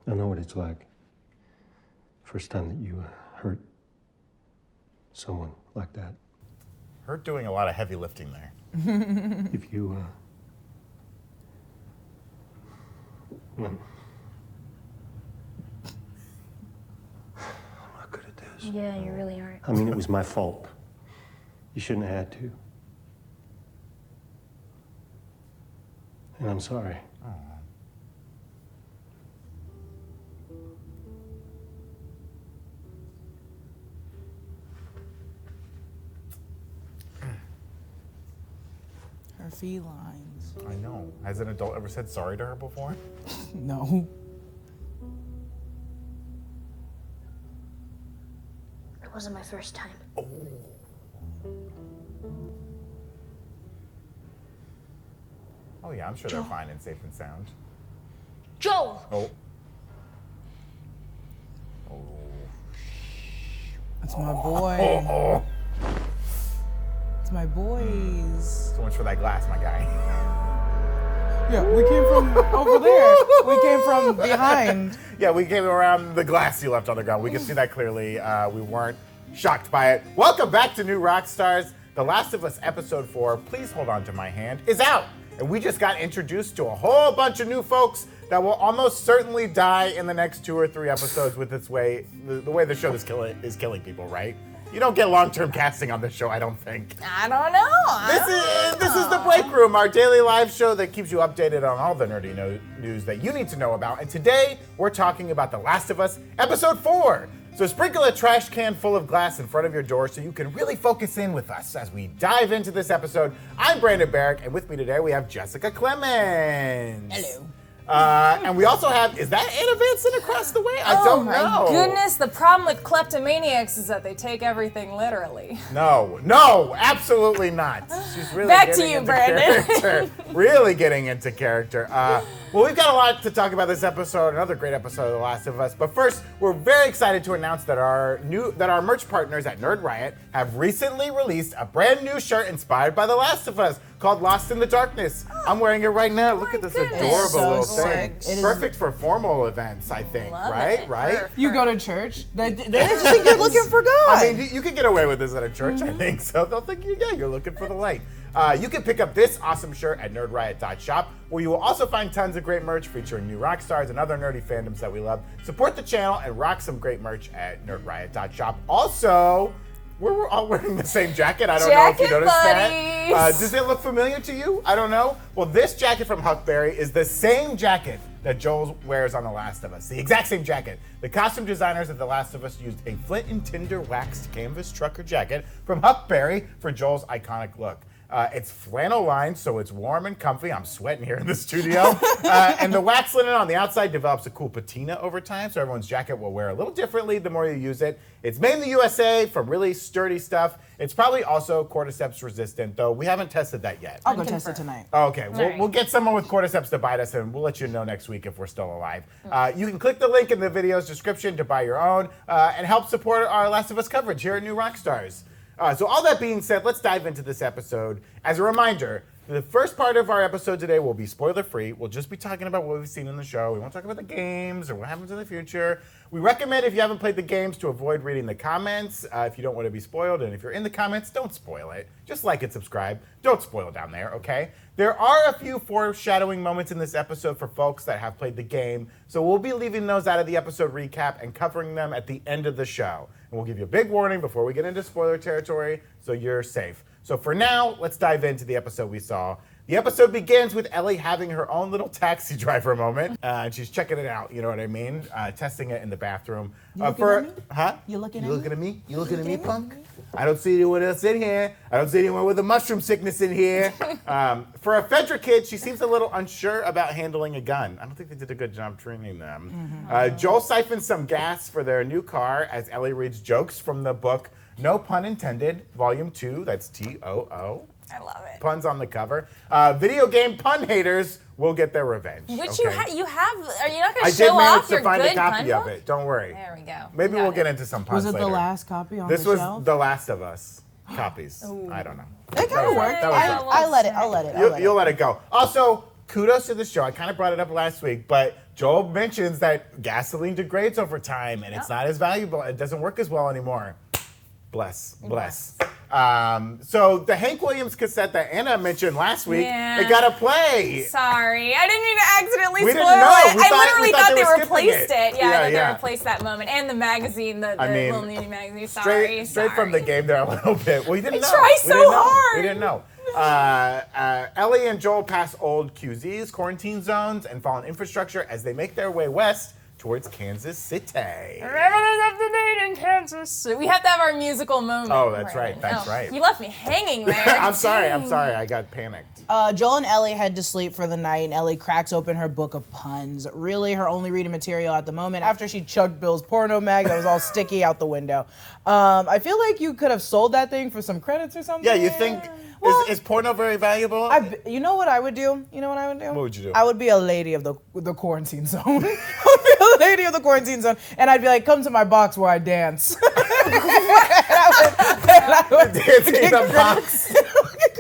I know what it's like. First time that you hurt someone like that. Hurt doing a lot of heavy lifting there. If you, I'm not good at this. Yeah, you really aren't. I mean, it was my fault. You shouldn't have had to. And I'm sorry. Her felines. I know. Has an adult ever said sorry to her before? No. It wasn't my first time. Oh yeah, I'm sure they're fine and safe and sound. Joel! Oh. That's my boy. It's my boys. So much for that glass, my guy. Yeah, we came from over there. We came from behind. Yeah, we came around the glass you left on the ground. We can see that clearly. We weren't shocked by it. Welcome back to New Rockstars. The Last of Us Episode 4, Please Hold On to My Hand, is out. And we just got introduced to a whole bunch of new folks that will almost certainly die in the next 2 or 3 episodes with the way the show is killing people, right? You don't get long-term casting on this show, I don't think. I don't know. This is the Breakroom, our daily live show that keeps you updated on all the nerdy news that you need to know about. And today, we're talking about The Last of Us Episode 4. So sprinkle a trash can full of glass in front of your door so you can really focus in with us as we dive into this episode. I'm Brandon Barrick, and with me today we have Jessica Clemons. Hello. And we also have, is that Anna Vanston across the way? I don't know. Oh my goodness, the problem with kleptomaniacs is that they take everything literally. No, absolutely not. She's really Back getting to you, into Brandon. character. Really getting into character. Well, we've got a lot to talk about this episode, another great episode of The Last of Us. But first, we're very excited to announce that our merch partners at Nerd Riot have recently released a brand new shirt inspired by The Last of Us called Lost in the Darkness. I'm wearing it right now. Look at this adorable little thing. Perfect for formal events, I think. Right? Perfect. You go to church, they just think you're looking for God. I mean, you can get away with this at a church, I think. So they'll think, you're looking for the light. You can pick up this awesome shirt at nerdriot.shop, where you will also find tons of great merch featuring new rock stars and other nerdy fandoms that we love. Support the channel and rock some great merch at nerdriot.shop. Also, we're all wearing the same jacket. I don't know if you noticed that. Does it look familiar to you? I don't know. Well, this jacket from Huckberry is the same jacket that Joel wears on The Last of Us. The exact same jacket. The costume designers at The Last of Us used a flint and tinder waxed canvas trucker jacket from Huckberry for Joel's iconic look. It's flannel lined, so it's warm and comfy. I'm sweating here in the studio. And the wax linen on the outside develops a cool patina over time, so everyone's jacket will wear a little differently the more you use it. It's made in the USA from really sturdy stuff. It's probably also cordyceps resistant, though we haven't tested that yet. I'll go test it tonight. Okay, we'll get someone with cordyceps to bite us, and we'll let you know next week if we're still alive. You can click the link in the video's description to buy your own and help support our Last of Us coverage here at New Rockstars. So all that being said, let's dive into this episode. As a reminder, the first part of our episode today will be spoiler-free. We'll just be talking about what we've seen in the show. We won't talk about the games or what happens in the future. We recommend, if you haven't played the games, to avoid reading the comments if you don't want to be spoiled. And if you're in the comments, don't spoil it. Just like and subscribe. Don't spoil down there, okay? There are a few foreshadowing moments in this episode for folks that have played the game, so we'll be leaving those out of the episode recap and covering them at the end of the show. And we'll give you a big warning before we get into spoiler territory, so you're safe. So for now, let's dive into the episode we saw. The episode begins with Ellie having her own little taxi driver moment, and she's checking it out, you know what I mean? Testing it in the bathroom. You looking at me? Huh? You looking at me? You looking at me, punk? I don't see anyone else in here. I don't see anyone with a mushroom sickness in here. For a Fedra kid, she seems a little unsure about handling a gun. I don't think they did a good job training them. Joel siphons some gas for their new car as Ellie reads jokes from the book No Pun Intended, Volume 2, that's T-O-O. I love it. Puns on the cover. Video game pun haters will get their revenge. Which okay? you have, are you not going I to show did manage off to your find good a copy pun of book? it. Don't worry. There we go. Maybe we'll get into some puns later. Was it later. the last copy on this the shelf? This was The Last of Us copies. I don't know. It kind of worked. That was I'll let it. You'll let it go. Also, kudos to the show. I kind of brought it up last week, but Joel mentions that gasoline degrades over time and it's not as valuable. It doesn't work as well anymore. Bless. So the Hank Williams cassette that Anna mentioned last week, it got a play. Sorry, I didn't mean to accidentally We spoil didn't know. it. We I thought- literally we thought thought they they were replaced skipping it. Yeah, I thought Yeah. they replaced that moment. And the magazine, the little nudie magazine. Sorry. Straight from the game there a little bit. We didn't know. try We didn't so know. hard. We didn't know. Ellie and Joel pass old QZs, quarantine zones, and fallen infrastructure as they make their way west towards Kansas City. Everything's up to date in Kansas. We have to have our musical moment. Oh, that's right. That's right. You left me hanging there. I'm sorry. I got panicked. Joel and Ellie head to sleep for the night, and Ellie cracks open her book of puns. Really, her only reading material at the moment after she chugged Bill's porno mag that was all sticky out the window. I feel like you could have sold that thing for some credits or something. Yeah, you think is porno very valuable? You know what I would do? What would you do? I would be a lady of the quarantine zone. I would be a lady of the quarantine zone, and I'd be like, "Come to my box where I dance." Dancing in a box.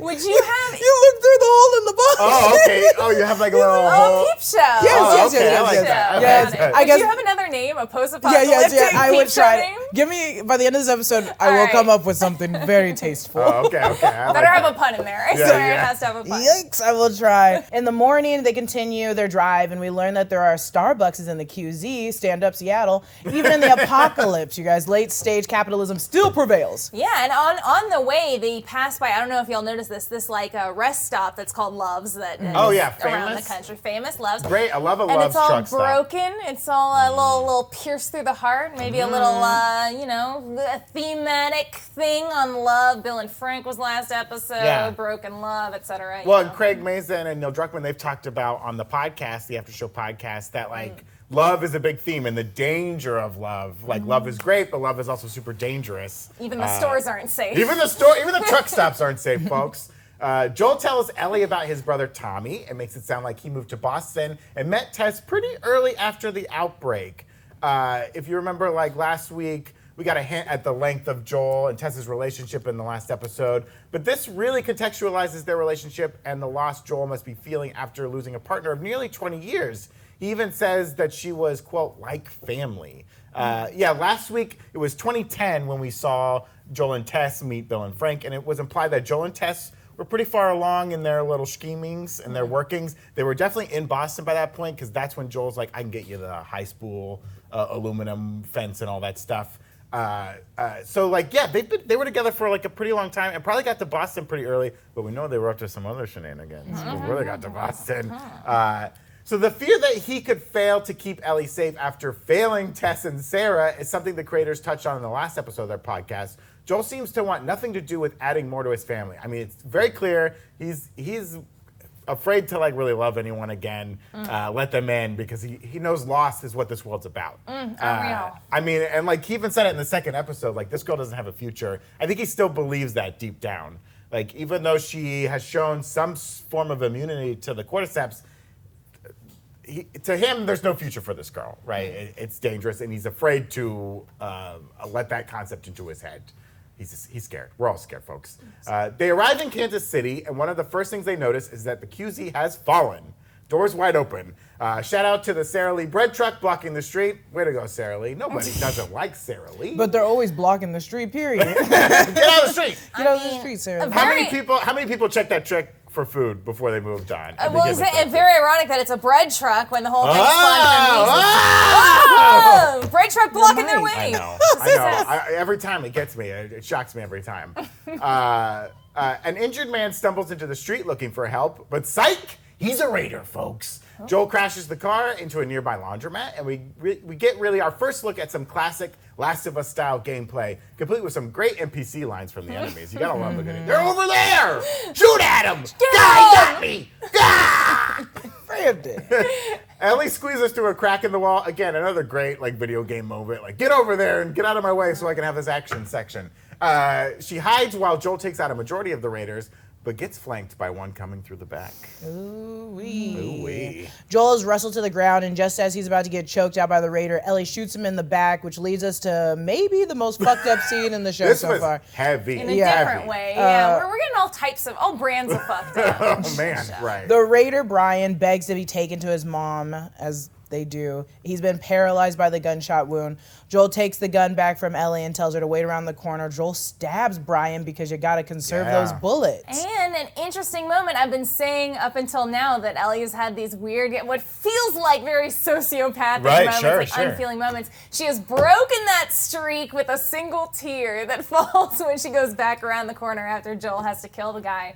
Would you have? You look through the hole in the box. Oh, okay. Oh, you have like a little hole. Peep show. Yes, okay, I like Peep that. show. Okay. Yes, Got it. I Would guess- you have another name? A Yeah, post-apocalyptic I would peep show try. name? Give me by the end of this episode, I will All right. come up with something very tasteful. Oh, okay. I like Better that. have a pun in there. I swear yeah. it has to have a pun. Yikes, I will try. In the morning, they continue their drive, and we learn that there are Starbucks in the QZ, Stand Up Seattle. Even in the apocalypse, you guys, late stage capitalism still prevails. Yeah, and on the way they pass by. I don't know if y'all noticed this like a rest stop that's called Love's that is Oh, yeah, around the famous. country. Famous Love's. Great. I love a And Love's it's all truck stop. broken. It's all a little pierced through the heart. Maybe a little, a thematic thing on love. Bill and Frank was last episode. Yeah. Broken love, etc. Well, and Craig Mazin and Neil Druckmann, they've talked about on the podcast, the Aftershow podcast, that like love is a big theme and the danger of love. Like love is great, but love is also super dangerous. Even the stores aren't safe. Even the truck stops aren't safe, folks. Joel tells Ellie about his brother Tommy and makes it sound like he moved to Boston and met Tess pretty early after the outbreak. If you remember, like last week, we got a hint at the length of Joel and Tess's relationship in the last episode, but this really contextualizes their relationship and the loss Joel must be feeling after losing a partner of nearly 20 years. He even says that she was, quote, like family. Last week, it was 2010 when we saw Joel and Tess meet Bill and Frank, and it was implied that Joel and Tess were pretty far along in their little schemings and their workings. They were definitely in Boston by that point, because that's when Joel's like, I can get you the high spool, aluminum fence and all that stuff. They were together for like a pretty long time and probably got to Boston pretty early, but we know they were up to some other shenanigans before they got to Boston. So the fear that he could fail to keep Ellie safe after failing Tess and Sarah is something the creators touched on in the last episode of their podcast. Joel seems to want nothing to do with adding more to his family. I mean, it's very clear he's afraid to like really love anyone again, let them in, because he knows loss is what this world's about. Unreal. I mean, and like he even said it in the second episode, like this girl doesn't have a future. I think he still believes that deep down. Like even though she has shown some form of immunity to the cordyceps, to him, there's no future for this girl, right? It's dangerous, and he's afraid to let that concept into his head. He's scared. We're all scared, folks. They arrive in Kansas City, and one of the first things they notice is that the QZ has fallen. Doors wide open. Shout out to the Sara Lee bread truck blocking the street. Way to go, Sara Lee. Nobody doesn't like Sara Lee. But they're always blocking the street, period. Get out of the street. Get out of the street, Sarah. How many people checked that trick for food before they moved on? Well, is it very ironic that it's a bread truck when the whole thing's bread truck blocking their way. I know. Every time it gets me. It shocks me every time. An injured man stumbles into the street looking for help, but psych, he's a raider, folks. Joel crashes the car into a nearby laundromat, and we get really our first look at some classic Last of Us style gameplay, complete with some great NPC lines from the enemies. You gotta love a good. They're over there! Shoot at him! Guy got me! Ah! Ellie squeezes through a crack in the wall. Again, another great like video game moment. Like, get over there and get out of my way so I can have this action section. She hides while Joel takes out a majority of the raiders, but gets flanked by one coming through the back. Ooh-wee. Ooh-wee. Joel is wrestled to the ground, and just as he's about to get choked out by the Raider, Ellie shoots him in the back, which leads us to maybe the most fucked up scene in the show This so was far. heavy. In a Yeah. different way. Yeah, we're getting all brands of fucked up. Oh, man, right. The Raider, Brian, begs to be taken to his mom, as they do. He's been paralyzed by the gunshot wound. Joel takes the gun back from Ellie and tells her to wait around the corner. Joel stabs Brian because you gotta conserve those bullets. And an interesting moment. I've been saying up until now that Ellie has had these weird, what feels like very sociopathic moments, unfeeling moments. She has broken that streak with a single tear that falls when she goes back around the corner after Joel has to kill the guy.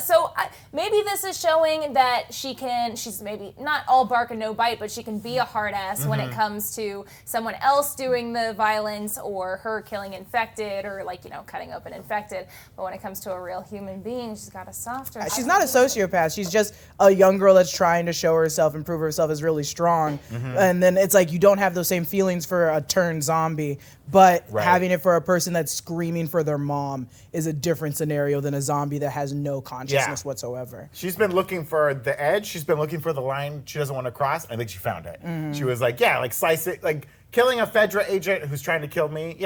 So maybe this is showing that she's maybe not all bark and no bite, but she can be a hard ass when it comes to someone else doing the violence or her killing infected or cutting open infected. But when it comes to a real human being, she's got a softer. She's not a sociopath. She's just a young girl that's trying to show herself and prove herself as really strong. And then it's like you don't have those same feelings for a turned zombie, but having it for a person that's screaming for their mom is a different scenario than a zombie that has no consciousness whatsoever. She's been looking for the edge. She's been looking for the line she doesn't want to cross. I think she found it. She was like, slice it. Like, killing a Fedra agent who's trying to kill me,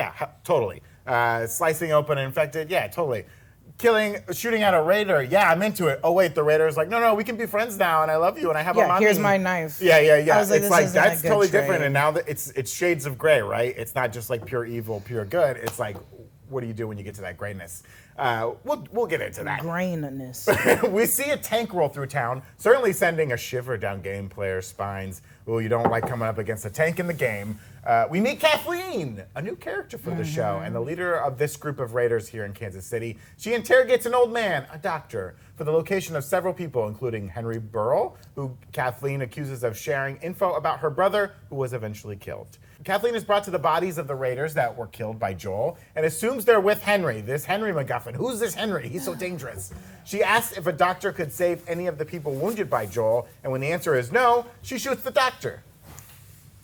totally. Slicing open an infected, totally. Shooting at a Raider, I'm into it. Oh wait, the Raider's like, no, we can be friends now, and I love you, and I have a mommy. Here's my knife. Yeah. I was like, it's this like isn't a that's good totally trade. different, and now that it's shades of gray, right? It's not just like pure evil, pure good. It's like, what do you do when you get to that grayness? We'll get into that. Grainness. We see a tank roll through town, certainly sending a shiver down game players' spines. Oh, you don't like coming up against a tank in the game. We meet Kathleen, a new character for the show, and the leader of this group of raiders here in Kansas City. She interrogates an old man, a doctor, for the location of several people, including Henry Burrell, who Kathleen accuses of sharing info about her brother, who was eventually killed. Kathleen is brought to the bodies of the raiders that were killed by Joel and assumes they're with Henry, this Henry MacGuffin. Who's this Henry? He's so dangerous. She asks if a doctor could save any of the people wounded by Joel, and when the answer is no, she shoots the doctor.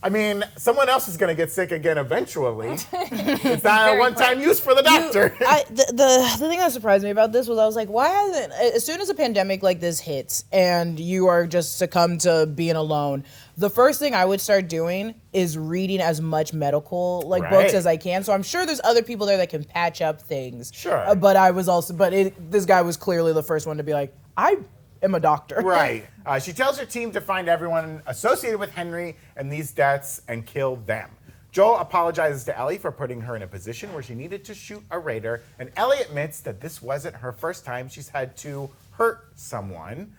I mean, someone else is going to get sick again eventually. It's not a one-time use for the doctor. The thing that surprised me about this was I was like, why hasn't, as soon as a pandemic like this hits and you are just succumbed to being alone, the first thing I would start doing is reading as much medical books as I can. So I'm sure there's other people there that can patch up things. Sure. But I was also, this guy was clearly the first one to be like, I am a doctor. Right. She tells her team to find everyone associated with Henry and these deaths and kill them. Joel apologizes to Ellie for putting her in a position where she needed to shoot a raider, and Ellie admits that this wasn't her first time she's had to hurt someone.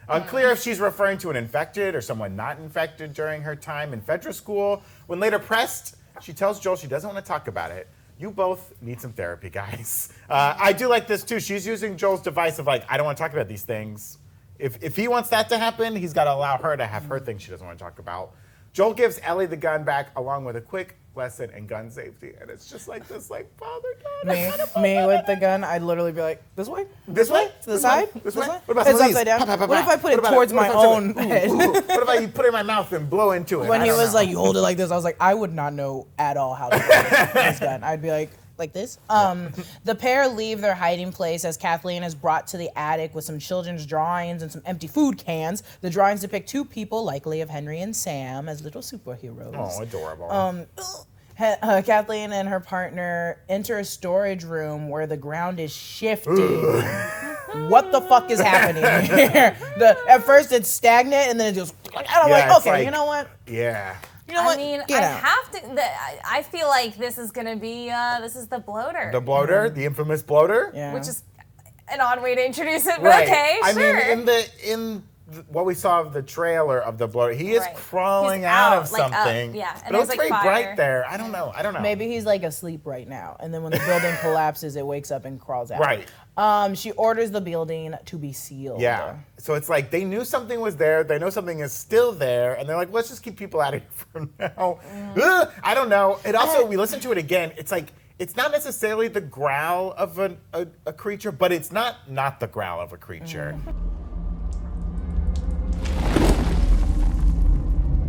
Unclear if she's referring to an infected or someone not infected during her time in Fedra school. When later pressed, she tells Joel she doesn't want to talk about it. You both need some therapy, guys. I do like this too. She's using Joel's device of I don't want to talk about these things. If he wants that to happen, he's got to allow her to have her things she doesn't want to talk about. Joel gives Ellie the gun back along with a quick lesson in gun safety, and it's just like this, Father God. Me with the gun, I'd literally be like, this way? This way? To the side? This way? What about It's some of these? upside down. Pa, pa, pa, What if pa. I put it What about towards what my if I own took it? head? What if I put it in my mouth and blow into it? When I he don't was know. like, you hold it like this, I was like, I would not know at all how to hold this gun. I'd be like this. The pair leave their hiding place as Kathleen is brought to the attic with some children's drawings and some empty food cans. The drawings depict two people, likely of Henry and Sam, as little superheroes. Oh, adorable. Kathleen and her partner enter a storage room where the ground is shifting. What the fuck is happening here? At first it's stagnant and then it just, and I'm like, okay, you know what? Yeah. You know what? I mean, Get I out. have to. I feel like this is gonna be. This is the bloater. The bloater, the infamous bloater. Yeah. Which is an odd way to introduce it, but Right. okay, I sure. mean, in what we saw of the trailer of the bloater, he is Right. crawling He's out out, of like, up, something. yeah, and But it there's, looks like, very fire. bright there. I don't know. Maybe he's like asleep right now, and then when the building collapses, it wakes up and crawls out. Right. She orders the building to be sealed. Yeah. So it's like they knew something was there. They know something is still there, and they're like, let's just keep people out of here for now. Ugh, I don't know. It also, we listen to it again. It's like it's not necessarily the growl of a creature, but it's not the growl of a creature.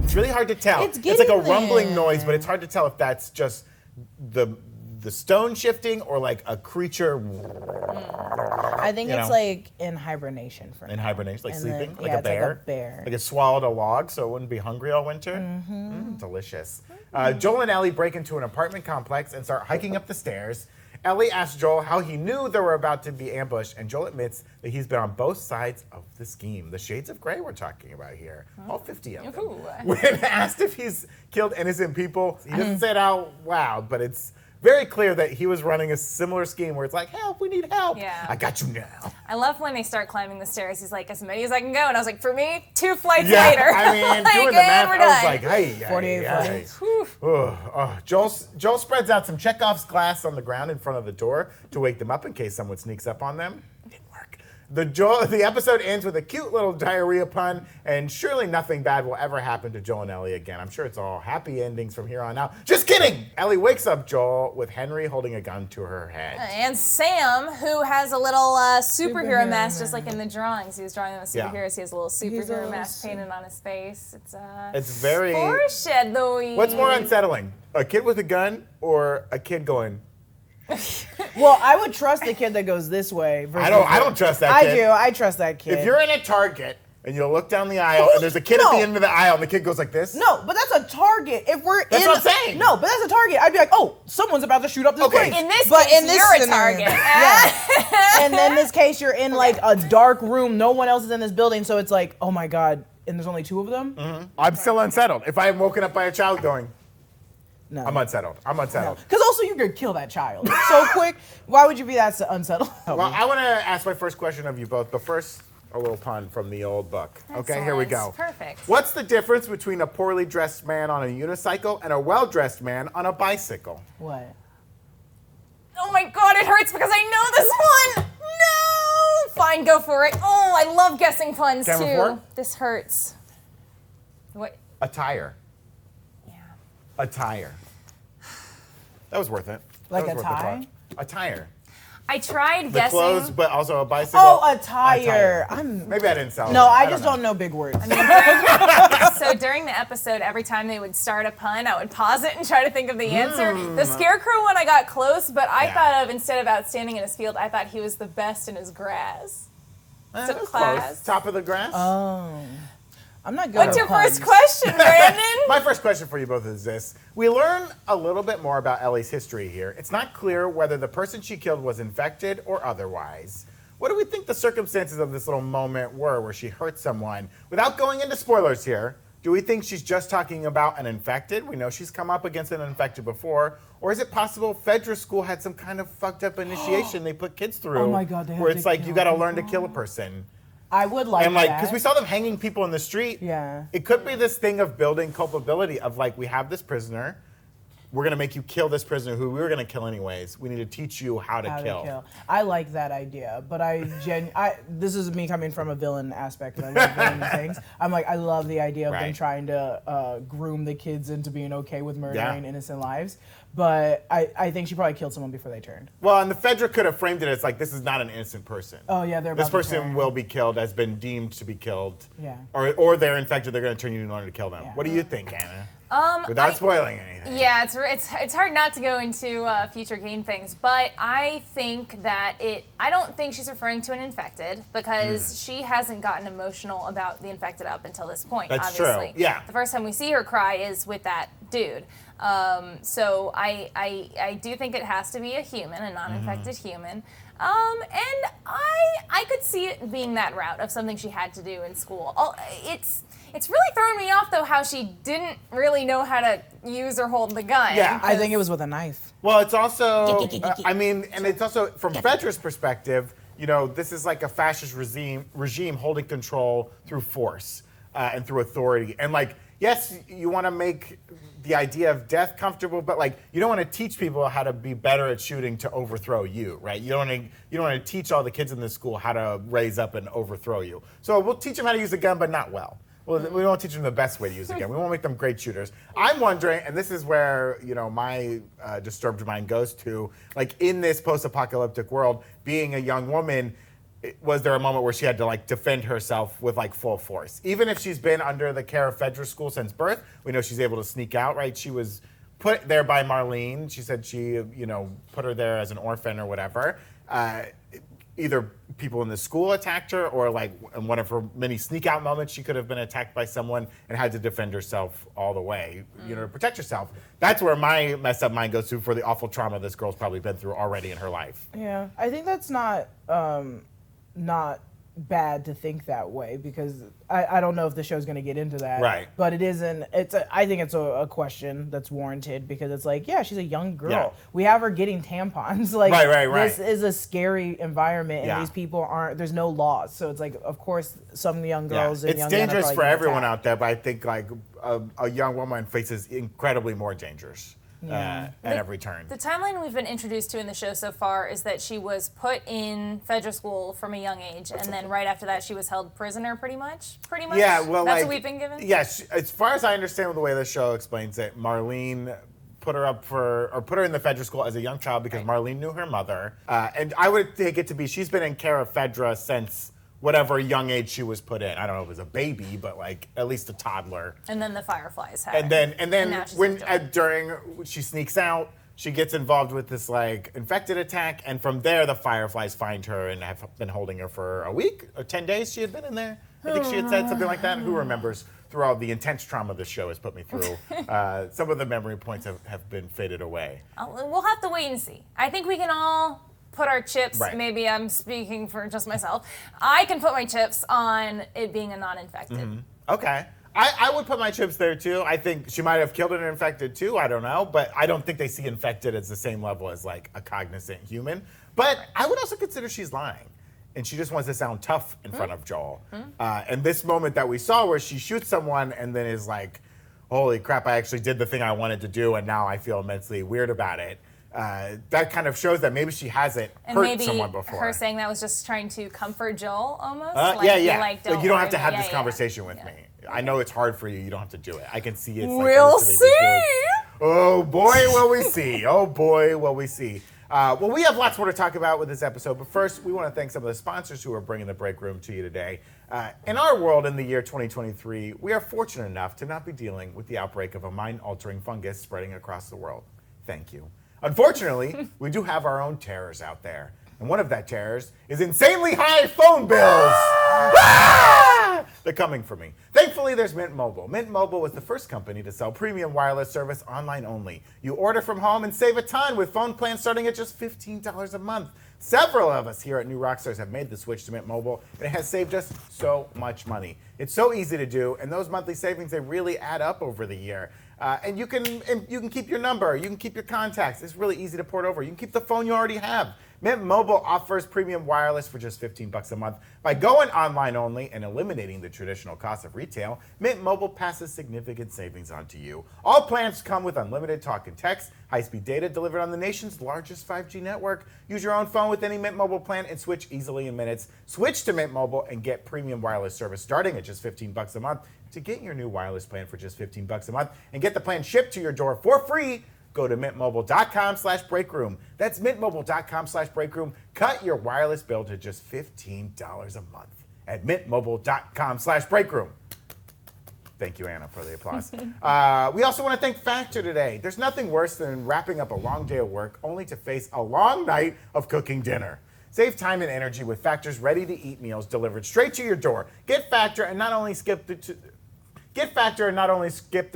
It's really hard to tell. It's like a getting rumbling there. noise, but it's hard to tell if that's just the the stone shifting or like a creature. I think it's like in hibernation for In now. hibernation, like And sleeping, then- like yeah, a bear. It's like a bear. Like it swallowed a log, so it wouldn't be hungry all winter. Delicious. Joel and Ellie break into an apartment complex and start hiking up the stairs. Ellie asks Joel how he knew they were about to be ambushed, and Joel admits that he's been on both sides of the scheme. The shades of gray we're talking about here. All 50 of them. When asked if he's killed innocent people, he doesn't say it out loud, but it's very clear that he was running a similar scheme where it's like, help, we need help. Yeah. I got you now. I love when they start climbing the stairs. He's like, as many as I can go. And I was like, for me, 2 flights Yeah, later. I mean, Like, doing the and math, we're I was done. like, hey, 48 flights. Joel spreads out some Chekhov's glass on the ground in front of the door to wake them up in case someone sneaks up on them. It didn't work. The episode ends with a cute little diarrhea pun, and surely nothing bad will ever happen to Joel and Ellie again. I'm sure it's all happy endings from here on out. Just kidding! Ellie wakes up Joel with Henry holding a gun to her head. And Sam, who has a little superhero mask, just like in the drawings. He was drawing them as superheroes. He has a little superhero mask painted on his face. It's very foreshadowing. What's more unsettling, a kid with a gun or a kid going? Well, I would trust the kid that goes this way. I don't trust that kid. I do. I trust that kid. If you're in a Target and you look down the aisle and there's a kid at the end of the aisle and the kid goes like this. No, but that's a Target. If we're That's what I'm saying. No, but that's a Target. I'd be like, oh, someone's about to shoot up this place. In this but case, in this you're a scenario, Target. Yeah. And in this case, you're in like a dark room. No one else is in this building, so it's like, oh my God. And there's only 2 of them? I'm still unsettled. If I am woken up by a child going, No. I'm unsettled. Because also you could kill that child so quick. Why would you be that unsettled? Well, I want to ask my first question of you both, but first, a little pun from the old book. Okay, here we go. Perfect. What's the difference between a poorly dressed man on a unicycle and a well-dressed man on a bicycle? What? Oh my God, it hurts because I know this one. No. Fine, go for it. Oh, I love guessing puns Camera too. four? This hurts. What? Attire. Yeah. Attire. That was worth it. Like That was worth the tie? talk. Attire. I tried The guessing. clothes, but also a bicycle. Oh, attire. Maybe I didn't sell it. No, I just don't know big words. So during the episode, every time they would start a pun, I would pause it and try to think of the answer. The Scarecrow one, I got close, but I thought of, instead of outstanding in his field, I thought he was the best in his grass. That So was class. close. Top of the grass. Oh. I'm not good What's at your puns. first question, Brandon? My first question for you both is this. We learn a little bit more about Ellie's history here. It's not clear whether the person she killed was infected or otherwise. What do we think the circumstances of this little moment were where she hurt someone? Without going into spoilers here, do we think she's just talking about an infected? We know she's come up against an infected before. Or is it possible Fedra School had some kind of fucked up initiation they put kids through? Oh my God, they had where it's to like, you kill got to learn to kill a person. I would like And like, that. because we saw them hanging people in the street. Yeah. It could be this thing of building culpability of like, we have this prisoner. We're going to make you kill this prisoner who we were going to kill anyways. We need to teach you how to kill. I like that idea, but this is me coming from a villain aspect, and I love villain things. I'm like, I love the idea of them trying to groom the kids into being okay with murdering innocent lives. But I think she probably killed someone before they turned. Well, and the Fedra could have framed it as like, this is not an innocent person. Oh yeah, they're about This person to turn. will be killed, has been deemed to be killed. Yeah. Or they're infected, they're going to turn you in order to kill them. Yeah. What do you think, Anna? Without spoiling anything. Yeah, it's hard not to go into future game things, but I think that I don't think she's referring to an infected because she hasn't gotten emotional about the infected up until this point. That's obviously. true. Yeah. The first time we see her cry is with that dude. So I do think it has to be a human, a non-infected human. And I could see it being that route of something she had to do in school. It's really thrown me off, though, how she didn't really know how to use or hold the gun. Yeah. I think it was with a knife. Well, it's also, and it's also, from Fedra's perspective, you know, this is like a fascist regime holding control through force and through authority. And like, yes, you want to make the idea of death comfortable, but like, you don't want to teach people how to be better at shooting to overthrow you, right? You don't want to teach all the kids in this school how to raise up and overthrow you. So we'll teach them how to use a gun, but not well. Well, we don't teach them the best way to use a gun. We won't make them great shooters. I'm wondering, and this is where, you know, my disturbed mind goes to, like in this post-apocalyptic world, being a young woman, was there a moment where she had to like defend herself with like full force? Even if she's been under the care of Fedra School since birth, we know she's able to sneak out, right? She was put there by Marlene. She said she, put her there as an orphan or whatever. Either people in the school attacked her, or like in one of her many sneak out moments, she could have been attacked by someone and had to defend herself all the way, to protect herself. That's where my messed up mind goes to for the awful trauma this girl's probably been through already in her life. Yeah, I think that's not bad to think that way, because I don't know if the show's going to get into that. Right. But it isn't. I think it's a question that's warranted, because it's like, yeah, she's a young girl. Yeah. We have her getting tampons. Like, right. This is a scary environment, and these people there's no laws. So it's like, of course, some young girls and young men are dangerous probably for getting everyone attacked. out there, but I think like a young woman faces incredibly more dangers. At every turn. The timeline we've been introduced to in the show so far is that she was put in federal school from a young age, and then right after that she was held prisoner pretty much? Yeah, well, that's what we've been given? Yes, as far as I understand the way the show explains it, Marlene put her in the Fedra school as a young child because Marlene knew her mother. And I would take it to be she's been in care of Fedra since whatever young age she was put in. I don't know if it was a baby, but like at least a toddler. And then the Fireflies had And then now she's when during she sneaks out, she gets involved with this like infected attack, and from there the Fireflies find her and have been holding her for a week or 10 days. She had been in there. I think she had said something like that. Who remembers? Through all the intense trauma this show has put me through, some of the memory points have been faded away. We'll have to wait and see. I think we can all put our chips, Right. maybe I'm speaking for just myself, I can put my chips on it being a non-infected. Mm-hmm. Okay. I would put my chips there too. I think she might have killed an infected too. I don't know. But I don't think they see infected as the same level as like a cognizant human. But I would also consider she's lying. And she just wants to sound tough in front of Joel. And this moment that we saw where she shoots someone and then is like, holy crap, I actually did the thing I wanted to do and now I feel immensely weird about it. That kind of shows that maybe she hasn't hurt someone before. Her saying that was just trying to comfort Joel almost. Like you don't have to have this conversation with me. I know it's hard for you. You don't have to do it. I can see it. We'll see. Oh boy, will we see. Oh boy, will we see. Well, we have lots more to talk about with this episode, but first, we want to thank some of the sponsors who are bringing the break room to you today. In our world in the year 2023, we are fortunate enough to not be dealing with the outbreak of a mind-altering fungus spreading across the world. Thank you. Unfortunately, we do have our own terrors out there. And one of that terrors is insanely high phone bills. They're coming for me. Thankfully, there's Mint Mobile. Mint Mobile was the first company to sell premium wireless service online only. You order from home and save a ton with phone plans starting at just $15 a month. Several of us here at New Rockstars have made the switch to Mint Mobile, and it has saved us so much money. It's so easy to do, and those monthly savings, they really add up over the year. And you can keep your number, you can keep your contacts. It's really easy to port over. You can keep the phone you already have. Mint Mobile offers premium wireless for just $15 a month. By going online only and eliminating the traditional cost of retail, Mint Mobile passes significant savings on to you. All plans come with unlimited talk and text, high-speed data delivered on the nation's largest 5G network. Use your own phone with any Mint Mobile plan and switch easily in minutes. Switch to Mint Mobile and get premium wireless service starting at just $15 a month. To get your new wireless plan for just $15 a month and get the plan shipped to your door for free, go to mintmobile.com/breakroom. That's mintmobile.com/breakroom. Cut your wireless bill to just $15 a month at mintmobile.com/breakroom. Thank you, Anna, for the applause. We also want to thank Factor today. There's nothing worse than wrapping up a long day of work only to face a long night of cooking dinner. Save time and energy with Factor's ready-to-eat meals delivered straight to your door. Get Factor and not only skip the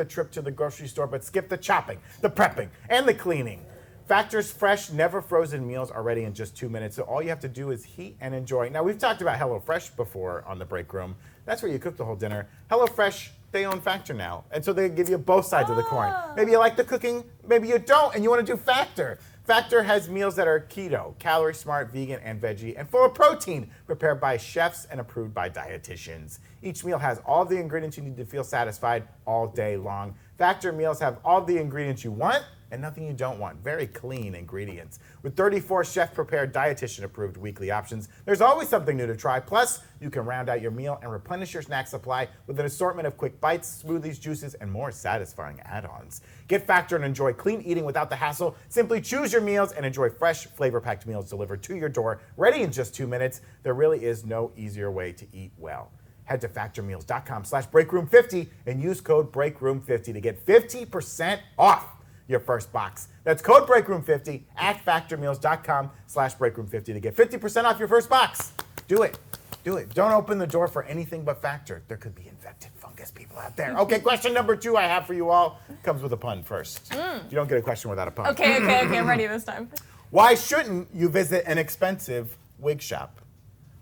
trip to the grocery store, but skip the chopping, the prepping, and the cleaning. Factor's fresh, never frozen meals are ready in just 2 minutes, so all you have to do is heat and enjoy. Now, we've talked about HelloFresh before on the break room. That's where you cook the whole dinner. HelloFresh, they own Factor now, and so they give you both sides of the coin. Maybe you like the cooking, maybe you don't, and you want to do Factor. Factor has meals that are keto, calorie smart, vegan, and veggie, and full of protein, prepared by chefs and approved by dietitians. Each meal has all the ingredients you need to feel satisfied all day long. Factor meals have all the ingredients you want and nothing you don't want. Very clean ingredients. With 34 chef-prepared, dietitian-approved weekly options, there's always something new to try. Plus, you can round out your meal and replenish your snack supply with an assortment of quick bites, smoothies, juices, and more satisfying add-ons. Get Factor and enjoy clean eating without the hassle. Simply choose your meals and enjoy fresh, flavor-packed meals delivered to your door, ready in just 2 minutes. There really is no easier way to eat well. Head to factormeals.com/breakroom50 and use code breakroom50 to get 50% off your first box. That's code Breakroom50 at factormeals.com/Breakroom50 to get 50% off your first box. Do it. Do it. Don't open the door for anything but Factor. There could be infected fungus people out there. Okay, question number 2 I have for you all comes with a pun first. You don't get a question without a pun. Okay, I'm ready this time. Why shouldn't you visit an expensive wig shop?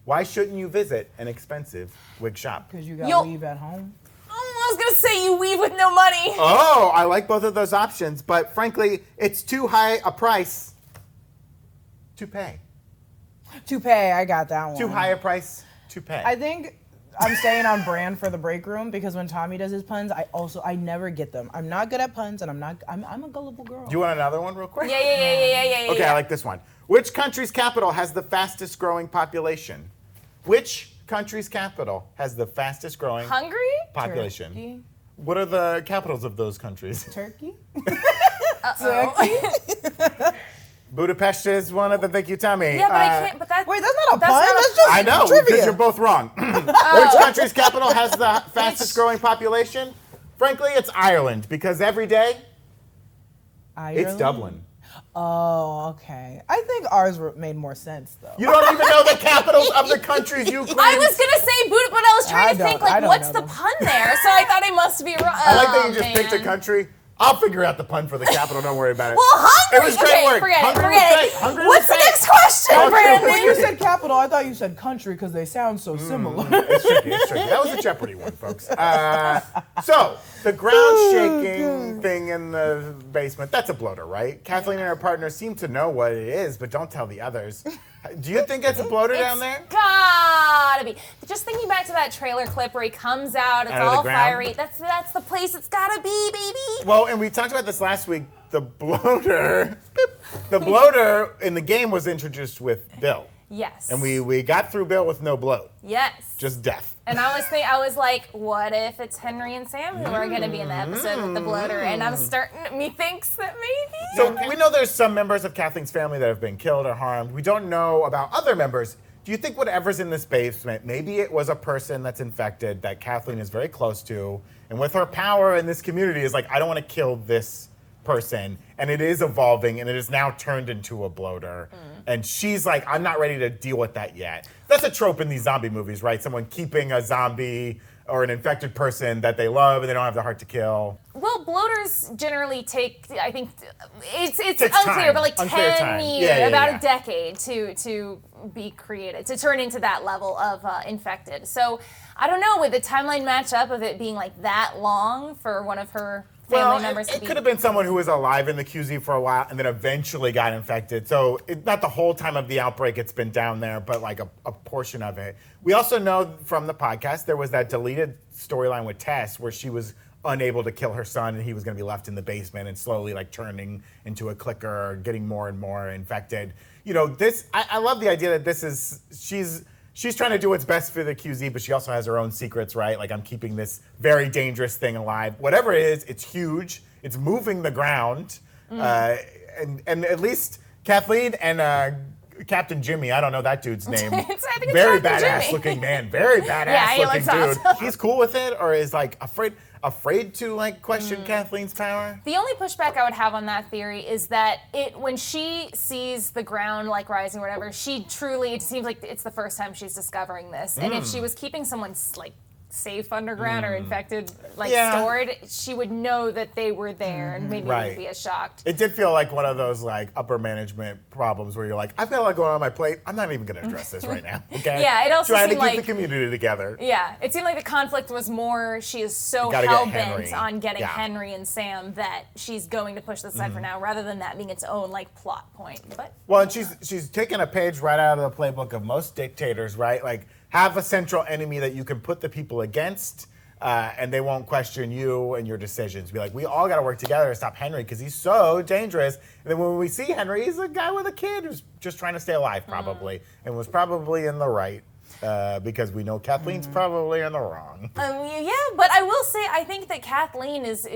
Why shouldn't you visit an expensive wig shop? Because you got weave at home. I was gonna say you weave with no money. Oh, I like both of those options, but frankly, it's too high a price to pay. To pay, I got that one. Too high a price to pay. I think I'm staying on brand for the break room because when Tommy does his puns, I never get them. I'm not good at puns, and I'm a gullible girl. Do you want another one real quick? Yeah. Okay, I like this one. Which country's capital has the fastest growing population? Which country's capital has the fastest growing Hungary? population? Turkey. What are the capitals of those countries? Turkey? Budapest is one of them. Thank you, Tommy. Yeah, but I can't. But Wait, that's not a pun. That's just I know, trivia. because you're both wrong. Which country's capital has the fastest growing population? Frankly, it's Ireland, because every day, Ireland? it's Dublin. Oh, okay. I think ours made more sense, though. You don't even know the capitals of the countries you claim. I was gonna say Budapest, but I was trying to think like, what's the them. pun there? So I thought I must be wrong. I like that you just picked a country. I'll figure out the pun for the capital. Don't worry about it. Well, Hungary. It was great work. Forget Hungary it. Hungary What's the next question, Brandon? When you Brandon? said capital, I thought you said country because they sound so similar. It's tricky. That was a Jeopardy one, folks. So, the ground shaking thing in the basement, that's a bloater, right? Kathleen and her partner seem to know what it is, but don't tell the others. Do you think it's a bloater down there? Gotta be. Just thinking back to that trailer clip where he comes out, it's Out of the all ground? fiery. That's the place it's gotta be, baby. Well, and we talked about this last week. The bloater in the game was introduced with Bill. Yes. And we got through Bill with no bloat, Yes. just death. And I was like, what if it's Henry and Sam who are going to be in the episode with the bloater? And I'm starting, me thinks that maybe. So we know there's some members of Kathleen's family that have been killed or harmed. We don't know about other members. Do you think whatever's in this basement, maybe it was a person that's infected that Kathleen is very close to, and with her power in this community is like, I don't want to kill this person, and it is evolving, and it is now turned into a bloater. And she's like, I'm not ready to deal with that yet. That's a trope in these zombie movies, right? Someone keeping a zombie or an infected person that they love and they don't have the heart to kill. Well, bloaters generally take, I think, it's Takes unclear, time. but like Unclear 10 time. years, Yeah, about yeah. a decade to be created, to turn into that level of infected. So I don't know, would the timeline match up of it being like that long for one of her family members to it be? could have been someone who was alive in the QZ for a while and then eventually got infected. So not the whole time of the outbreak it's been down there, but like a portion of it. We also know from the podcast there was that deleted storyline with Tess where she was unable to kill her son and he was going to be left in the basement and slowly like turning into a clicker, getting more and more infected. You know, I love the idea that this is, she's trying to do what's best for the QZ, but she also has her own secrets, right? Like, I'm keeping this very dangerous thing alive. Whatever it is, it's huge. It's moving the ground. And at least Kathleen and Captain Jimmy, I don't know that dude's name. I think it's very Captain badass Jimmy. looking man. Very badass Yeah, he looking looks dude. awesome. He's cool with it, or is like afraid to like question Kathleen's power? The only pushback I would have on that theory is that when she sees the ground like rising or whatever, it seems like it's the first time she's discovering this. And if she was keeping someone like safe underground or infected, like stored, she would know that they were there and maybe wouldn't be as shocked. It did feel like one of those like upper management problems where you're like, I've got a lot going on my plate. I'm not even going to address this right now. Okay. Yeah, it also trying to seemed keep like the community together. Yeah, it seemed like the conflict was more she is so Gotta get hell-bent Henry. on getting Yeah. Henry and Sam that she's going to push this aside for now rather than that being its own like plot point. But Well, and she's taken a page right out of the playbook of most dictators, right? Like, have a central enemy that you can put the people against, and they won't question you and your decisions. Be like, we all got to work together to stop Henry because he's so dangerous. And then when we see Henry, he's a guy with a kid who's just trying to stay alive, probably, and was probably in the right. because we know Kathleen's probably in the wrong. Yeah, but I will say I think that Kathleen is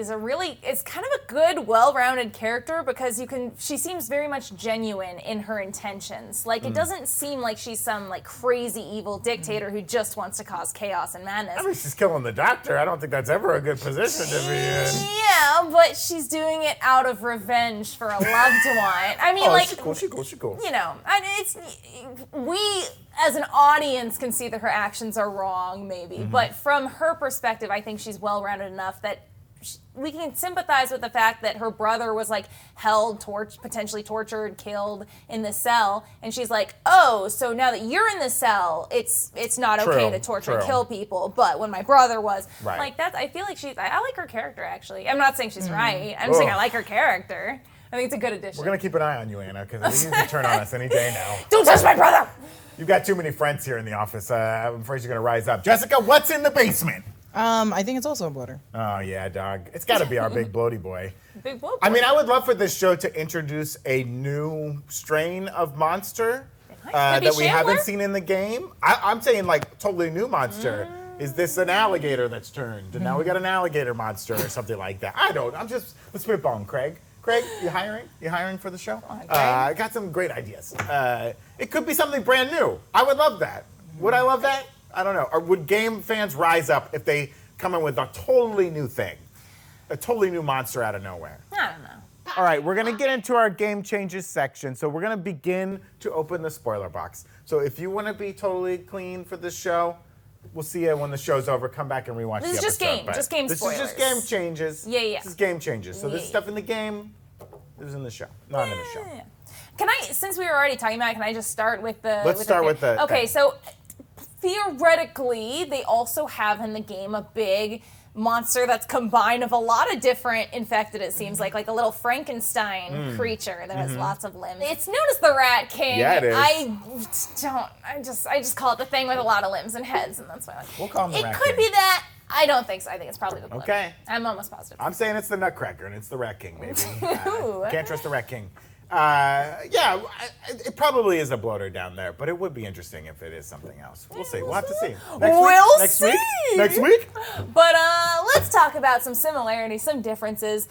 kind of a good, well-rounded character because she seems very much genuine in her intentions. Like, it doesn't seem like she's some like crazy evil dictator who just wants to cause chaos and madness. I mean, she's killing the doctor. I don't think that's ever a good position to be in. Yeah, but she's doing it out of revenge for a loved one. I mean, she cool. You know, we as an audience can see that her actions are wrong, maybe, but from her perspective, I think she's well-rounded enough that we can sympathize with the fact that her brother was like held, potentially tortured, killed in the cell, and she's like, oh, so now that you're in the cell, it's not okay to torture and kill people, but when my brother was, like that, I feel like I like her character actually. I'm not saying she's right. I'm saying I like her character. I think it's a good addition. We're gonna keep an eye on you, Anna, because you can turn on us any day now. Don't touch my brother! You've got too many friends here in the office. I'm afraid you're gonna rise up. Jessica, what's in the basement? I think it's also a bloater. Oh yeah, dog. It's gotta be our big bloaty boy. Big bloaty boy. I mean, I would love for this show to introduce a new strain of monster that we haven't seen in the game. I'm saying like totally new monster. Is this an alligator that's turned? And now we got an alligator monster or something like that. I'm just spitballing, Craig. Craig, you hiring? You hiring for the show? I got some great ideas. It could be something brand new. I would love that. Would I love that? I don't know. Or would game fans rise up if they come in with a totally new thing? A totally new monster out of nowhere? I don't know. All right, we're going to get into our game changes section. So we're going to begin to open the spoiler box. So if you want to be totally clean for this show, we'll see you when the show's over. Come back and rewatch the episode. Just game spoilers. This is just game changes. Yeah. This is game changes. So this is stuff in the game. This is in the show, not in the show. Yeah. Can I, since we were already talking about it, can I just start with the... Let's start with the... Okay, so theoretically, they also have in the game a big monster that's combined of a lot of different infected, it seems like a little Frankenstein creature that has lots of limbs. It's known as the Rat King. Yeah, it is. I just call it the thing with a lot of limbs and heads, and that's why I like it. We'll call him the Rat It could King. be that. I don't think so. I think it's probably the bloater. Okay. I'm almost positive. I'm saying it's the Nutcracker, and it's the Rat King, baby. Ooh. Can't trust the Rat King. It probably is a bloater down there, but it would be interesting if it is something else. We'll see. We'll have to see. Next week? Next week? But let's talk about some similarities, some differences.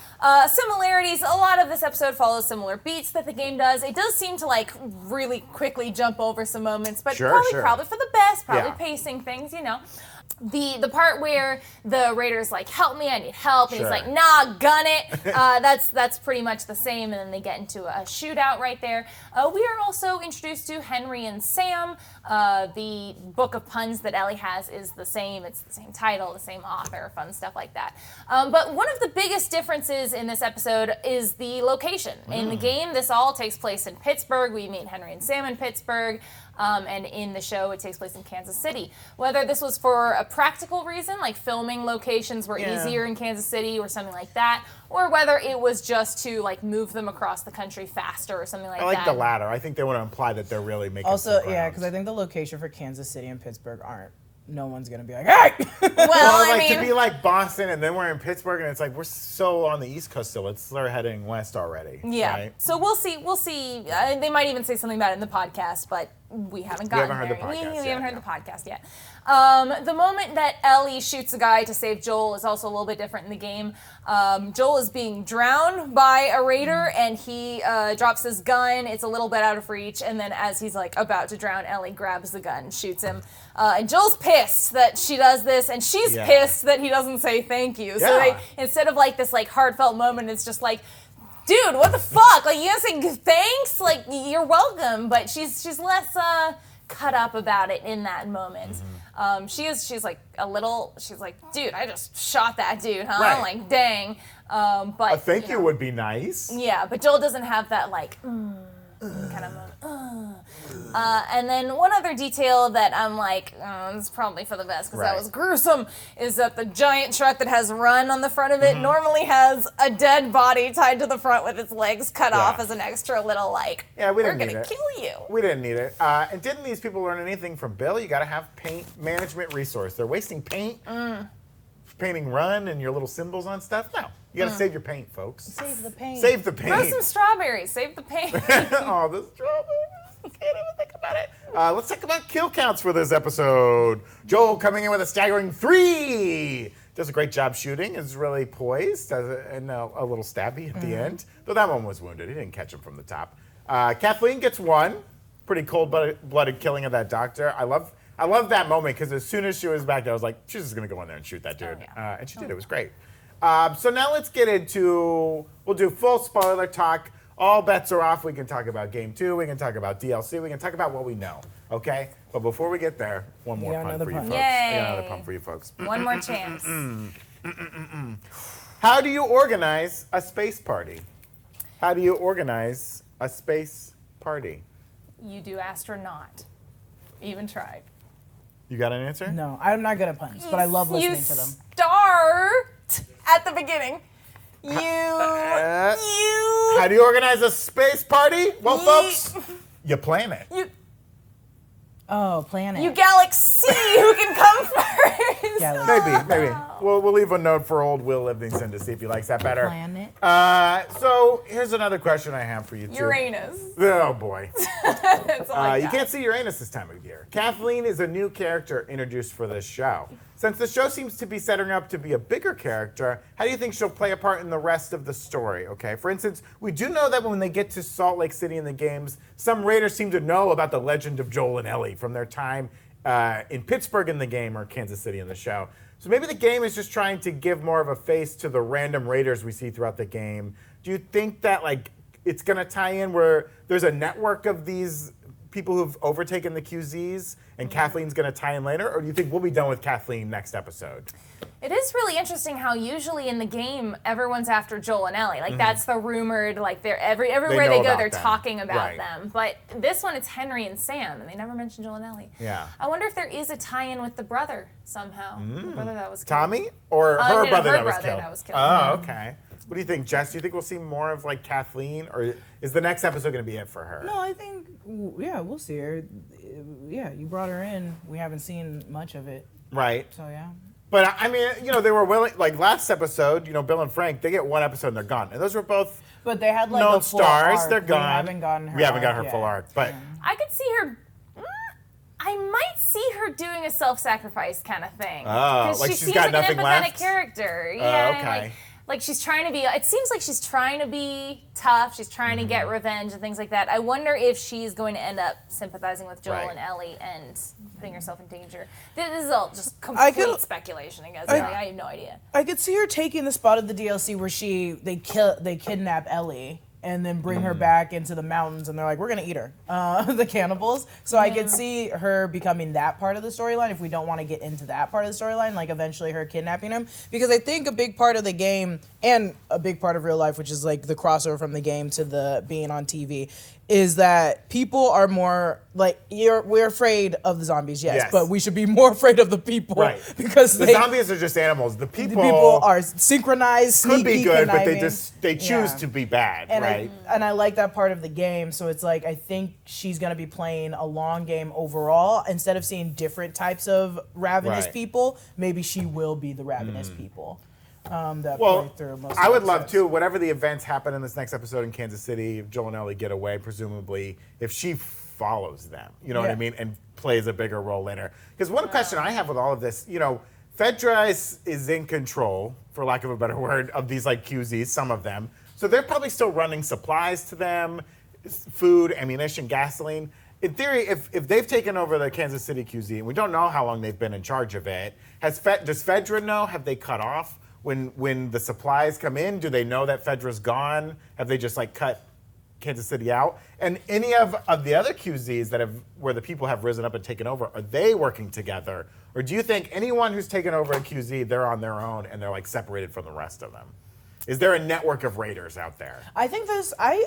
Similarities, a lot of this episode follows similar beats that the game does. It does seem to really quickly jump over some moments, but probably for the best, pacing things, you know. The part where the Raider's like, help me, I need help, and he's like, nah, gun it. That's pretty much the same, and then they get into a shootout right there. We are also introduced to Henry and Sam. The book of puns that Ellie has is the same. It's the same title, the same author, fun stuff like that. But one of the biggest differences in this episode is the location. In the game, this all takes place in Pittsburgh. We meet Henry and Sam in Pittsburgh. And in the show, it takes place in Kansas City. Whether this was for a practical reason, like filming locations were easier in Kansas City or something like that, or whether it was just to move them across the country faster or something like that. I like the latter. I think they want to imply that they're really making Also, some yeah, because I think the location for Kansas City and Pittsburgh aren't. No one's going to be like, hey! Well, I mean... to be like Boston and then we're in Pittsburgh and it's like, we're so on the East Coast still. Let's start heading west already. Yeah. Right? So we'll see. They might even say something about it in the podcast, but we haven't gotten there. We haven't heard the podcast yet. The moment that Ellie shoots a guy to save Joel is also a little bit different in the game. Joel is being drowned by a raider, and he drops his gun. It's a little bit out of reach, and then as he's about to drown, Ellie grabs the gun and shoots him. And Joel's pissed that she does this, and she's pissed that he doesn't say thank you. So they, instead of this heartfelt moment, it's just dude, what the fuck? You gotta say thanks? You're welcome. But she's less cut up about it in that moment. She's dude, I just shot that dude, huh? Right. Dang. But a thank you would be nice. Yeah, but Joel doesn't have that kind of moment. And then one other detail that I'm this is probably for the best because that was gruesome, is that the giant truck that has Run on the front of it normally has a dead body tied to the front with its legs cut off as an extra little we're gonna kill you. We didn't need it. And didn't these people learn anything from Bill? You gotta have paint management resource. They're wasting paint. Painting Run and your little symbols on stuff. No. You gotta save your paint, folks. Save the paint. Save the paint. Grow some strawberries. Save the paint. Oh, the strawberries. I can't even think about it. Let's talk about kill counts for this episode. Joel coming in with a staggering 3. Does a great job shooting. Is really poised. And a little stabby at the end. Though that one was wounded. He didn't catch him from the top. Kathleen gets 1. Pretty cold-blooded killing of that doctor. I love that moment because as soon as she was back there, I was like, she's just going to go in there and shoot that dude. Oh, yeah. And she did. It was great. So now let's get into, we'll do full spoiler talk. All bets are off. We can talk about Game 2. We can talk about DLC. We can talk about what we know. Okay? But before we get there, one more pun for you folks. Yay. I got another pun for you folks. One more chance. How do you organize a space party? How do you organize a space party? You do astronaut. Even tried. You got an answer? No, I'm not good at puns, but I love listening to them. Start at the beginning. How do you organize a space party? Well, folks, you plan it. Oh, planet. You galaxy who can come first. Maybe. We'll leave a note for old Will Livingston to see if he likes that better. Planet. So here's another question I have for you two. Uranus. Oh boy. That's all I You got. can't see Uranus this time of year. Kathleen is a new character introduced for this show. Since the show seems to be setting up to be a bigger character, how do you think she'll play a part in the rest of the story? Okay, for instance, we do know that when they get to Salt Lake City in the games, some raiders seem to know about the legend of Joel and Ellie from their time in Pittsburgh in the game or Kansas City in the show. So maybe the game is just trying to give more of a face to the random raiders we see throughout the game. Do you think that it's going to tie in where there's a network of these people who've overtaken the QZs and Kathleen's going to tie in later? Or do you think we'll be done with Kathleen next episode? It is really interesting how usually in the game everyone's after Joel and Ellie. That's the rumored, they're everywhere they go, they're talking about them. But this one, it's Henry and Sam, and they never mention Joel and Ellie. Yeah. I wonder if there is a tie-in with the brother somehow. The brother that was killed. Tommy? Or her brother that was killed? Oh, Mm-hmm. okay. What do you think, Jess? Do you think we'll see more of Kathleen, or is the next episode going to be it for her? No, I think, we'll see her. Yeah, you brought her in. We haven't seen much of it. Right. So, yeah. But, I mean, they were willing, last episode, Bill and Frank, they get one episode and they're gone. And those were both But they had known a full stars. arc. They're gone. We haven't gotten her full arc. But I could see her. I might see her doing a self-sacrifice kind of thing. Oh, she she's seems got like nothing an empathetic left? character. Yeah, okay. Like she's trying to be. It seems like she's trying to be tough. She's trying to get revenge and things like that. I wonder if she's going to end up sympathizing with Joel and Ellie and putting herself in danger. This is all just complete speculation, I guess. I have no idea. I could see her taking the spot of the DLC where they kidnap Ellie and then bring her back into the mountains, and they're like, we're gonna eat her, the cannibals. So I could see her becoming that part of the storyline if we don't want to get into that part of the storyline, eventually her kidnapping him. Because I think a big part of the game, and a big part of real life, which is the crossover from the game to the being on TV, is that people are more we're afraid of the zombies, yes, but we should be more afraid of the people, right? Because the zombies are just animals. The people are synchronized, sneaky, could be good, conniving. but they choose to be bad, right? And I like that part of the game. So it's I think she's gonna be playing a long game overall. Instead of seeing different types of ravenous people, maybe she will be the ravenous people. I would love to. Whatever the events happen in this next episode in Kansas City, if Joel and Ellie get away, presumably, if she follows them, you know what I mean, and plays a bigger role later. Because one question I have with all of this, Fedra is in control, for lack of a better word, of these QZs, some of them. So they're probably still running supplies to them, food, ammunition, gasoline. In theory, if they've taken over the Kansas City QZ, and we don't know how long they've been in charge of it, does Fedra know? Have they cut off? When the supplies come in, do they know that Fedra's gone? Have they just cut Kansas City out? And any of the other QZs where the people have risen up and taken over, are they working together? Or do you think anyone who's taken over a QZ, they're on their own and they're separated from the rest of them? Is there a network of raiders out there? I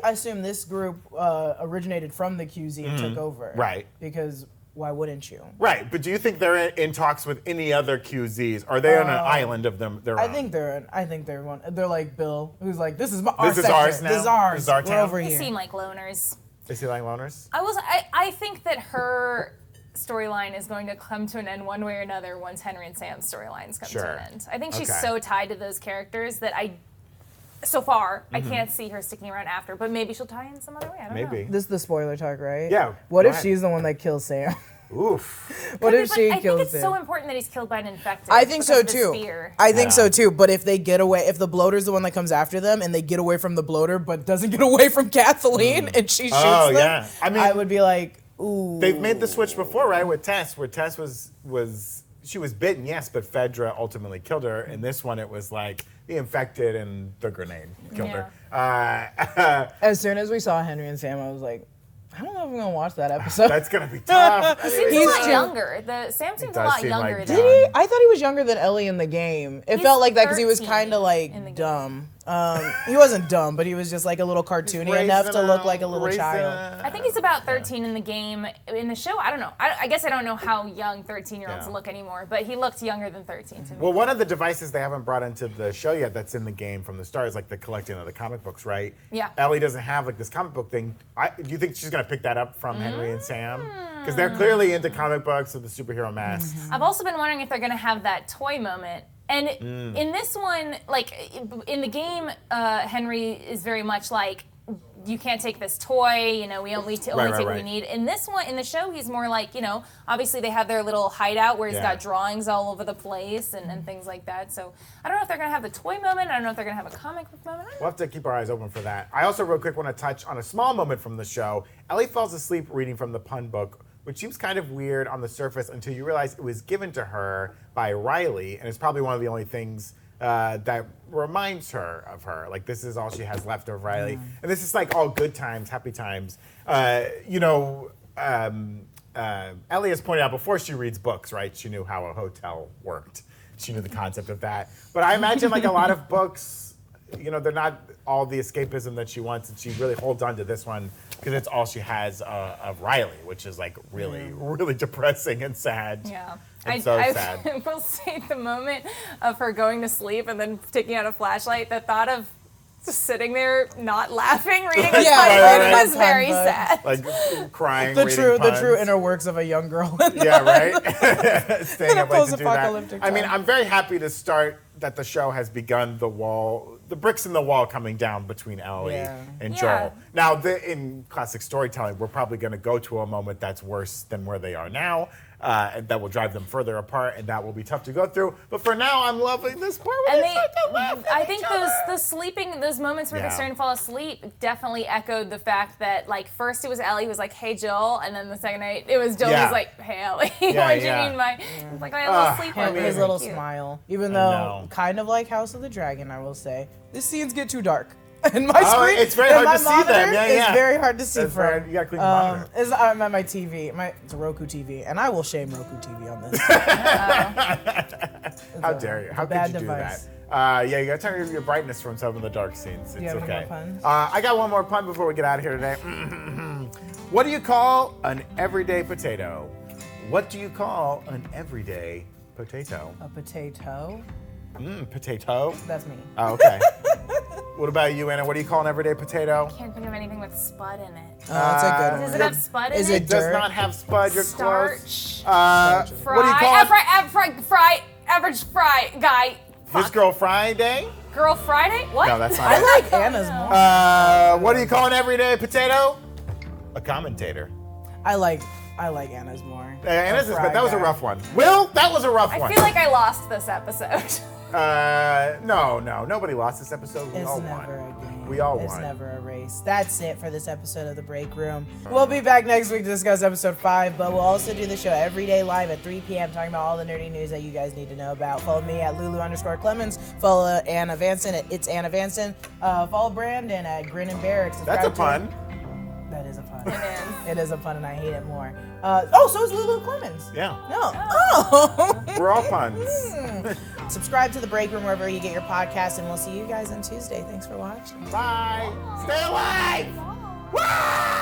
assume this group originated from the QZ and took over. Right. Because why wouldn't you? Right, but do you think they're in talks with any other QZs? Are they on an island of them? I think they're one. They're like Bill, who's this is our This is sector. ours now? This is ours. This is our We're town? over They here. seem like loners. They seem like loners? I think that her storyline is going to come to an end one way or another once Henry and Sam's storylines come to an end. I think she's so tied to those characters that so far. I can't see her sticking around after, but maybe she'll tie in some other way. I don't know. Maybe. This is the spoiler talk, right? Yeah. What if ahead. she's the one that kills Sam? Oof. What if she I kills think it's Sam? so important that he's killed by an infected. I think so because of his too. fear. I think so too. But if they get away, if the bloater's the one that comes after them, and they get away from the bloater, but doesn't get away from Kathleen, and she shoots them, yeah. I mean, I would be like, ooh. They've made the switch before, right? With Tess, where Tess was she was bitten, yes, but Phaedra ultimately killed her. In this one, it was like the infected and the grenade killed her. As soon as we saw Henry and Sam, I was like, I don't know if I'm gonna watch that episode. That's gonna be tough. He seems a lot younger. Sam seems a lot seem younger like than. Did he? I thought he was younger than Ellie in the game. It He's felt like that because he was 13 kind of in the like dumb. He wasn't dumb, but he was just like a little cartoony enough to look like a little child. I think he's about 13 in the game. In the show, I don't know. I guess I don't know how young 13-year-olds look anymore, but he looked younger than 13 to me. Well, one of the devices they haven't brought into the show yet that's in the game from the start is like the collecting of the comic books, right? Yeah. Ellie doesn't have like this comic book thing. Do you think she's gonna pick that up from Henry and Sam? Because they're clearly into comic books with the superhero masks. I've also been wondering if they're going to have that toy moment. And in this one, like in the game, Henry is very much like, you can't take this toy, we only take what we need. In this one, in the show, he's more like, obviously they have their little hideout where he's got drawings all over the place and things like that. So I don't know if they're going to have the toy moment. I don't know if they're going to have a comic book moment. We'll have to keep our eyes open for that. I also real quick want to touch on a small moment from the show. Ellie falls asleep reading from the pun book, which seems kind of weird on the surface until you realize it was given to her by Riley, and it's probably one of the only things that reminds her of her. Like, this is all she has left of Riley. And this is like all good times, happy times. Ellie has pointed out before she reads books, right? She knew how a hotel worked. She knew the concept of that. But I imagine like a lot of books, they're not all the escapism that she wants, and she really holds on to this one because it's all she has of Riley, which is like really, really depressing and sad. Yeah. And sad. I will say the moment of her going to sleep and then taking out a flashlight, the thought of just sitting there not laughing, reading a pun book was very sad. Like crying, The reading true puns. inner works of a young girl. Yeah, right? Staying up late to do that. Post-apocalyptic I mean, time. I'm very happy to start that the show has begun the bricks in the wall coming down between Ellie and Joel. Now, in classic storytelling, we're probably going to go to a moment that's worse than where they are now. And that will drive them further apart, and that will be tough to go through. But for now, I'm loving this part where they start to laugh at I each think other. those moments where they're starting to fall asleep definitely echoed the fact that, like, first it was Ellie who was like, "Hey, Joel," and then the second night it was Joel who was like, "Hey, Ellie, what do you mean by?" It's like, I had a little sleepover. His little smile. Even though, kind of like House of the Dragon, I will say, these scenes get too dark. And my screen, it's very hard to see them. It's very hard to see That's from. right. You gotta clean the monitor. I'm at my TV. It's a Roku TV, and I will shame Roku TV on this. How dare you? How could you do that? You gotta turn your brightness from some of the dark scenes. It's okay. More puns? I got one more pun before we get out of here today. What do you call an everyday potato? What do you call an everyday potato? A potato? Potato? That's me. Oh, okay. What about you, Anna? What do you call an everyday potato? I can't think of anything with spud in it. Oh, that's a good one. Does it have spud in it? Is it It does dirt? not have spud. You're Starch. close. Fry. What do you call it? Average fry guy. This Girl Friday? Girl Friday? What? No, that's not I it. like Anna's more. What do you call an everyday potato? A commentator. I like Anna's more. Anna's is, Fry but that was a guy. rough one. Will, that was a rough I one. feel like I lost this episode. No, nobody lost this episode. We It's all never won. a game. We all It's won. never a race. That's it for this episode of The Break Room. We'll be back next week to discuss episode 5, but we'll also do the show every day live at 3 p.m. talking about all the nerdy news that you guys need to know about. Follow me at Lulu_Clemons. Follow Anna Vanston at It's Anna Vanston. Follow Brandon at Grin and Barrick. That's a pun. That is a pun. It is. It is a pun, and I hate it more. So is Lulu Clemons. Yeah. No. Oh. We're all puns. Subscribe to The Break Room wherever you get your podcast, and we'll see you guys on Tuesday. Thanks for watching. Bye. Stay alive. Woo!